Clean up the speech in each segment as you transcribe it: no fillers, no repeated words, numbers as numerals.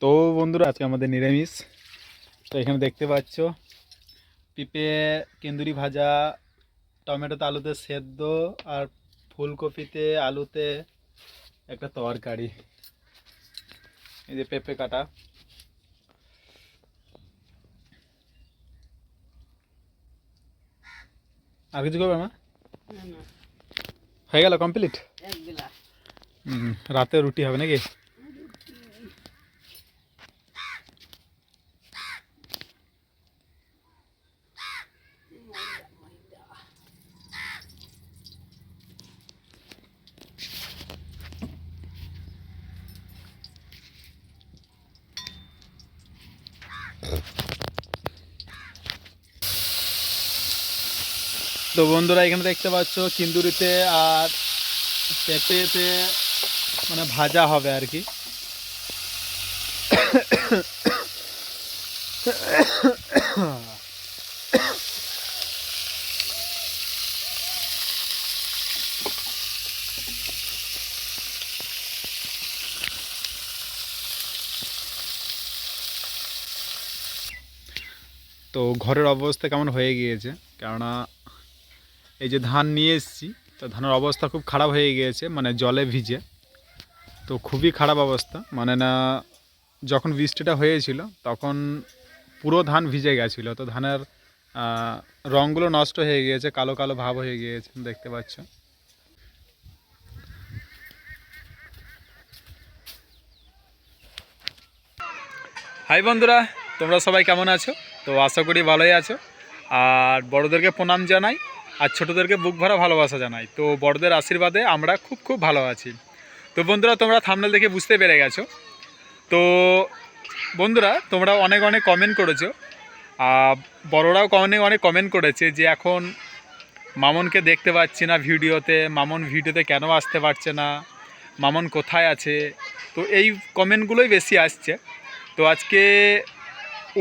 তো বন্ধুরা আজকে আমাদের নিরামিষ। তো এখানে দেখতে পাচ্ছ পেঁপে কেন্দুরি ভাজা, টমেটোতে আলুতে সেদ্ধ, আর ফুলকপিতে আলুতে একটা তরকারি। এই যে পেঁপে কাটা। আর কিছু করবে মা? হয়ে গেল কমপ্লিট। রাতে রুটি হবে নাকি? তো বন্ধুরা এখানে দেখতে পাচ্ছ কিন্দুরিতে আর পেঁপেতে মানে ভাজা হবে আর কি। তো ঘরের অবস্থা কেমন হয়ে গিয়েছে, কেননা এই যে ধান নিয়ে এসেছি, তো ধানের অবস্থা খুব খারাপ হয়ে গিয়েছে, মানে জলে ভিজে। তো খুবই খারাপ অবস্থা, মানে না যখন বৃষ্টিটা হয়েছিল তখন পুরো ধান ভিজে গেছিলো। তো ধানের রঙগুলো নষ্ট হয়ে গিয়েছে, কালো কালো ভাব হয়ে গিয়েছে দেখতে পাচ্ছ। হাই বন্ধুরা, তোমরা সবাই কেমন আছো? তো আশা করি ভালোই আছো। আর বড়োদেরকে প্রণাম জানাই, আর ছোটোদেরকে বুক ভরা ভালোবাসা জানাই। তো বড়দের আশীর্বাদে আমরা খুব খুব ভালো আছি। তো বন্ধুরা তোমরা থাম্বনেল দেখে বুঝতে পেরে গেছো। তো বন্ধুরা তোমরা অনেক অনেক কমেন্ট করেছো, বড়োরাও অনেক অনেক কমেন্ট করেছে যে এখন মামনকে দেখতে পাচ্ছি না ভিডিওতে, মামন ভিডিওতে কেন আসতে পারছে না, মামন কোথায় আছে। তো এই কমেন্টগুলোই বেশি আসছে। তো আজকে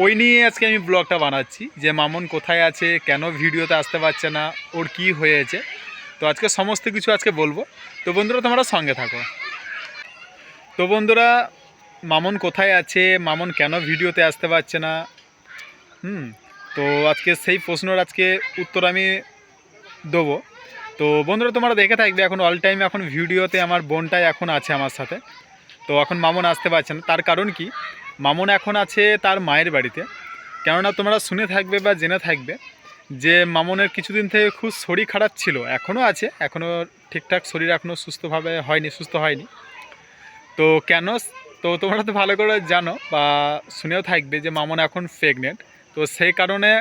ওই নিয়ে আজকে আমি ব্লগটা বানাচ্ছি যে মামন কোথায় আছে, কেন ভিডিওতে আসতে পারছে না, ওর কি হয়েছে। তো আজকে সমস্ত কিছু আজকে বলবো। তো বন্ধুরা তোমরা সঙ্গে থাকো। তো বন্ধুরা মামন কোথায় আছে, মামন কেন ভিডিওতে আসতে পারছে না, তো আজকে সেই প্রশ্নের আজকে উত্তর আমি দেবো। তো বন্ধুরা তোমরা দেখে থাকবে এখন অল টাইম এখন ভিডিওতে আমার বোনটাই এখন আছে আমার সাথে। তো এখন মামন আসতে পারছে না, তার কারণ কি, মামন এখন আছে তার মায়ের বাড়িতে। কেননা তোমরা শুনে থাকবে বা জেনে থাকবে যে মামনের কিছুদিন থেকে খুব শরীর খারাপ ছিল, এখনও আছে, এখনও ঠিকঠাক শরীর এখনও সুস্থভাবে হয়নি, সুস্থ হয়নি। তো কেন, তো তোমরা তো ভালো করে জানো বা শুনেও থাকবে যে মামন এখন প্রেগনেন্ট। তো সেই কারণে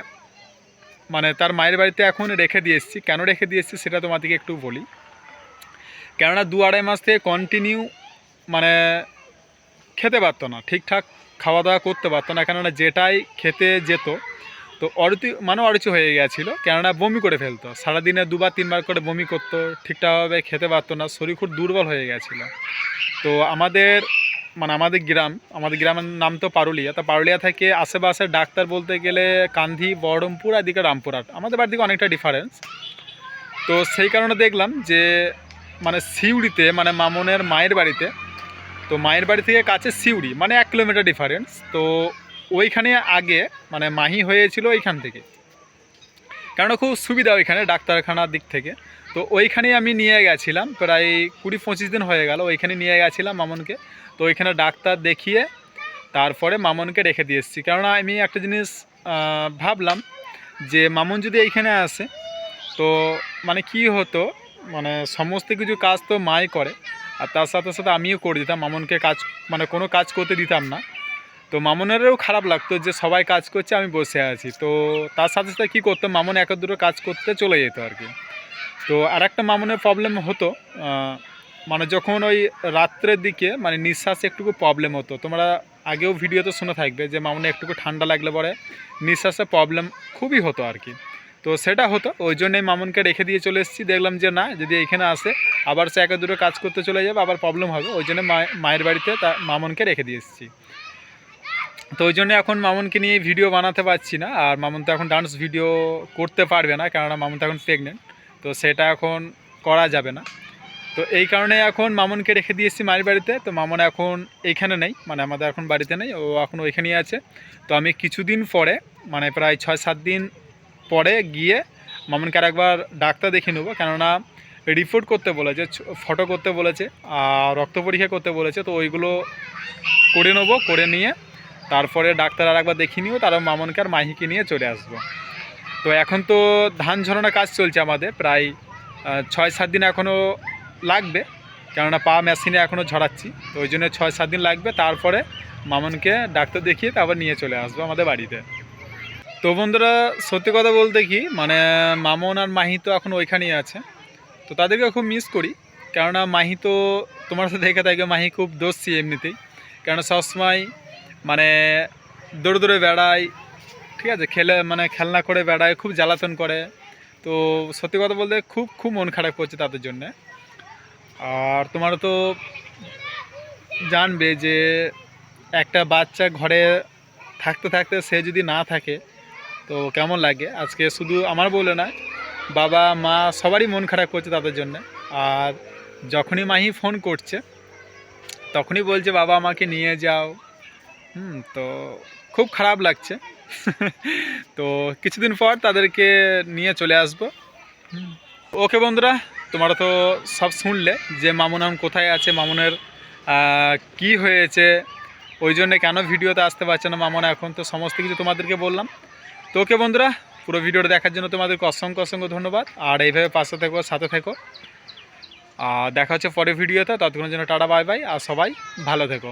মানে তার মায়ের বাড়িতে এখন রেখে দিয়ে এসেছি। কেন রেখে দিয়ে এসেছি সেটা তোমাদেরকে একটু বলি। কেননা 2-2.5 মাস থেকে কন্টিনিউ মানে খেতে পারতো না, ঠিকঠাক খাওয়া দাওয়া করতে পারতো না। কেননা যেটাই খেতে যেত তো অরুচি হয়ে গিয়েছিলো, কেননা বমি করে ফেলতো, সারাদিনে 2-3 বার করে বমি করতো, ঠিকঠাকভাবে খেতে পারতো না, শরীর খুব দুর্বল হয়ে গিয়েছিলো। তো আমাদের গ্রামের নাম তো পারুলিয়া। তো পারুলিয়া থেকে আশেপাশে ডাক্তার বলতে গেলে কান্ধি, বহরমপুর, এদিকে রামপুরহাট, আমাদের বাড়ি থেকে অনেকটা ডিফারেন্স। তো সেই কারণে দেখলাম যে মানে সিউড়িতে, মানে মামনের মায়ের বাড়িতে, তো মায়ের বাড়ি থেকে কাছে সিউড়ি, মানে 1 কিলোমিটার ডিফারেন্স। তো ওইখানে আগে মানে মাহি হয়েছিল ওইখান থেকে, কেননা খুব সুবিধা ওইখানে ডাক্তারখানার দিক থেকে। তো ওইখানেই আমি নিয়ে গেছিলাম, প্রায় 20-25 দিন হয়ে গেল ওইখানে নিয়ে গেছিলাম মামনকে। তো ওইখানে ডাক্তার দেখিয়ে তারপরে মামনকে রেখে দিয়ে এসেছি। কেননা আমি একটা জিনিস ভাবলাম যে মামন যদি এইখানে আসে তো মানে কি হতো, মানে সমস্ত কিছু কাজ তো মাই করে, আর তার সাথে সাথে আমিও করে দিতাম মামনকে কাজ, মানে কোনো কাজ করতে দিতাম না। তো মামনেরও খারাপ লাগতো যে সবাই কাজ করছে আমি বসে আছি। তো তার সাথে সাথে কী করতো, মামন 1-2 কাজ করতে চলে যেত আর কি। তো আর একটা মামনের প্রবলেম হতো, মানে যখন ওই রাত্রের দিকে মানে নিঃশ্বাসে একটুকু প্রবলেম হতো। তোমরা আগেও ভিডিওতে শুনে থাকবে যে মামনে একটুকু ঠান্ডা লাগলে পরে নিঃশ্বাসে প্রবলেম খুবই হতো আর কি। তো সেটা হতো, ওই জন্যই মামনকে রেখে দিয়ে চলে এসেছি। দেখলাম যে না, যদি এইখানে আসে আবার সে 1-2 কাজ করতে চলে যাবে, আবার প্রবলেম হবে, ওই জন্য মায়ের বাড়িতে মামনকে রেখে দিয়ে এসেছি। তো ওই জন্য এখন মামনকে নিয়ে ভিডিও বানাতে পারছি না। আর মামন তো এখন ডান্স ভিডিও করতে পারবে না, কেননা মামন তো এখন প্রেগনেন্ট। তো সেটা এখন করা যাবে না। তো এই কারণে এখন মামুনকে রেখে দিয়েছি মায়ের বাড়িতে। তো মামুন এখন এইখানে নেই, মানে আমাদের এখন বাড়িতে নেই, ও এখন ওইখানেই আছে। তো আমি কিছুদিন পরে, মানে প্রায় 6-7 দিন পরে গিয়ে মামুনকে আরেকবার ডাক্তার দেখিয়ে নেবো, কেননা রিপোর্ট করতে বলেছে, ফটো করতে বলেছে আর রক্ত পরীক্ষা করতে বলেছে। তো ওইগুলো করে নেবো, করে নিয়ে তারপরে ডাক্তার আরেকবার দেখিয়ে নিও, তারপর মামুনকে আর মাহিকে নিয়ে চলে আসবো। তো এখন তো ধান ঝরানোর কাজ চলছে আমাদের, প্রায় 6-7 দিন এখনও লাগবে, কেননা পা মেশিনে এখনও ঝরাচ্ছি। তো ওই জন্য 6-7 দিন লাগবে, তারপরে মামুনকে ডাক্তার দেখিয়ে তারপর নিয়ে চলে আসবো আমাদের বাড়িতে। তো বন্ধুরা, সত্যি কথা বলতে কি, মানে মামুন আর মাহি তো এখন ওইখানেই আছে। তো তাদেরকে খুব মিস করি, কেননা মাহি তো তোমার সাথে দেখে থাকে, মাহি খুব দোষী এমনিতেই, কেননা সবসময় মানে দৌড়ে দৌড়ে বেড়ায়, ঠিক আছে, খেলনা করে বেড়ায়, খুব জ্বালাতন করে। তো সত্যি কথা বলতে খুব খুব মন খারাপ করছে তাদের জন্যে। আর তোমরা তো জানবে যে একটা বাচ্চা ঘরে থাকতে থাকতে সে যদি না থাকে তো কেমন লাগে। আজকে শুধু আমার বলে না, বাবা মা সবারই মন খারাপ করছে তাদের জন্য। আর যখনই মাহি ফোন করছে তখনই বলছে বাবা আমাকে নিয়ে যাও। তো খুব খারাপ লাগছে। তো কিছুদিন পর তাদেরকে নিয়ে চলে আসবো। ওকে বন্ধুরা, তোমরা তো সব শুনলে যে মামুন এখন কোথায় আছে, মামুনের কি হয়েছে, ওই জন্য কেন ভিডিওতে আসতে পারছে না মামুন এখন, তো সমস্ত কিছু তোমাদেরকে বললাম। তো ওকে বন্ধুরা, পুরো ভিডিওটা দেখার জন্য তোমাদেরকে অসংখ্য অসংখ্য ধন্যবাদ। আর এইভাবে পাশে থেকো, সাথে থেকো। দেখা হচ্ছে পরের ভিডিওতে, ততক্ষণের জন্য টাটা বাই বাই, আর সবাই ভালো থেকো।